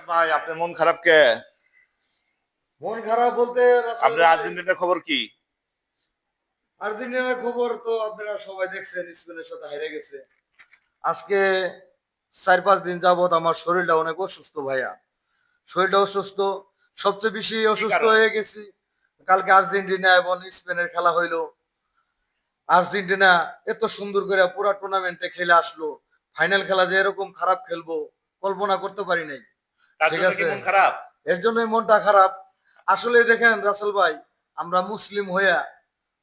ভাই আপনার মন খারাপ কে? মন খারাপ বলতে রাসেল আপনার ভাই, আর্জেন্টিনার খবর কি? আর্জেন্টিনার খবর তো আপনারা সবাই দেখছেন, স্পেনের সাথে হেরে গেছে। আজকে 4-5 দিন যাবত আমার শরীরটা অনেক অসুস্থ ভাইয়া। শরীরটা অসুস্থ, সবচেয়ে বেশি কি অসুস্থ কারণ? হয়ে গেছি। কালকে আর্জেন্টিনা এবং স্পেনের খেলা হইলো। আর্জেন্টিনা এত সুন্দর করে পুরা টুর্নামেন্টে খেলে আসলো, ফাইনাল খেলা যে এরকম খারাপ খেলবো কল্পনা করতে পারি নাই। তার ঠিক জন্য কি আছে, মন খারাপ? এর জন্যই মনটা খারাপ। আসলে দেখেন রাসেল ভাই, আমরা মুসলিম হইয়া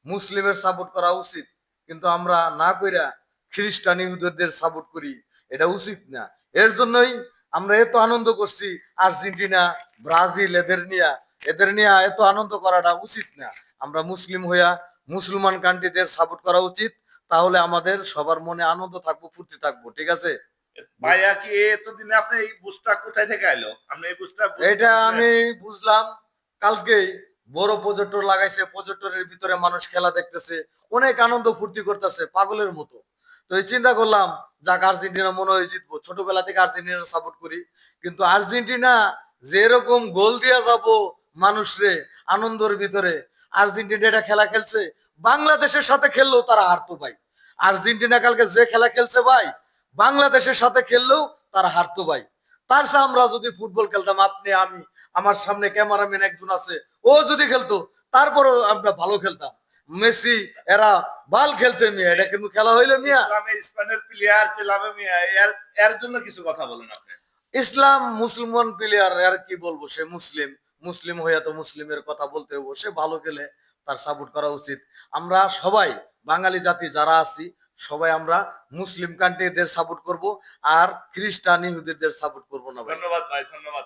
মুসলিমের সাপোর্ট করা উচিত, কিন্তু আমরা না কইরা খ্রিস্টান ইহুদিদের সাপোর্ট করি, এটা উচিত না। এর জন্যই আমরা এত আনন্দ করছি। আর্জেন্টিনা, ব্রাজিল এদের নিয়ে এত আনন্দ করাটা উচিত না। আমরা মুসলিম হইয়া মুসলমান কান্ট্রিদের সাপোর্ট করা উচিত, তাহলে আমাদের সবার মনে আনন্দ থাকবো, ফুর্তি থাকবো। ঠিক আছে, ভাইয়া কি এতদিনে আপনি এই বুঝটা কোথায় থেকে আইলো? আপনি এই বুঝটা এটা বুঝলেন? আমি বুঝলাম কালকেই। বড় প্রজেক্টর লাগাইছে, প্রজেক্টরের ভিতরে মানুষ খেলা দেখতেছে, অনেক আনন্দ ফুর্তি করতেছে পাগলের মতো। তো এই চিন্তা করলাম, যাক আর্জেন্টিনা মনে হয় জিতবো, ছোটবেলা থেকে আর্জেন্টিনা সাপোর্ট করি। কিন্তু আর্জেন্টিনা যেরকম গোল দিয়া যাব মানুষরে আনন্দের ভিতরে, আর্জেন্টিনা এটা খেলা খেলছে, বাংলাদেশের সাথে খেললেও তারা হারতো ভাই। আর্জেন্টিনা কালকে যে খেলা খেলছে ভাই, বাংলাদেশের সাথে খেললেও তারা হারতো ভাই। তার সাথে আমরা যদি ফুটবল খেলতাম, আপনি আমি, আমার সামনে ক্যামেরাম্যান একজন আছে, ও যদি খেলতো, তারপরও আমরা ভালো খেলতাম। মেসি এরা বাল খেলছে মিয়া, এটা কিন্তু খেলা হইলো মিয়া? ইসলামে স্পেনের প্লেয়ার চেলাবে মিয়া, এর এর জন্য কিছু কথা বলেন আপনি। ইসলাম মুসলমান প্লেয়ার, আর কি বলবো, সে মুসলিম, মুসলিম হইয়া তো মুসলিমের কথা বলতে হবো। সে ভালো খেলে তার সাপোর্ট করা উচিত। আমরা সবাই বাঙালি জাতি যারা আছি, সবাই আমরা মুসলিম কান্ট্রিদের সাপোর্ট করব, আর খ্রিস্টান ইহুদিদের সাপোর্ট করব না ভাই। ধন্যবাদ ভাই, ধন্যবাদ।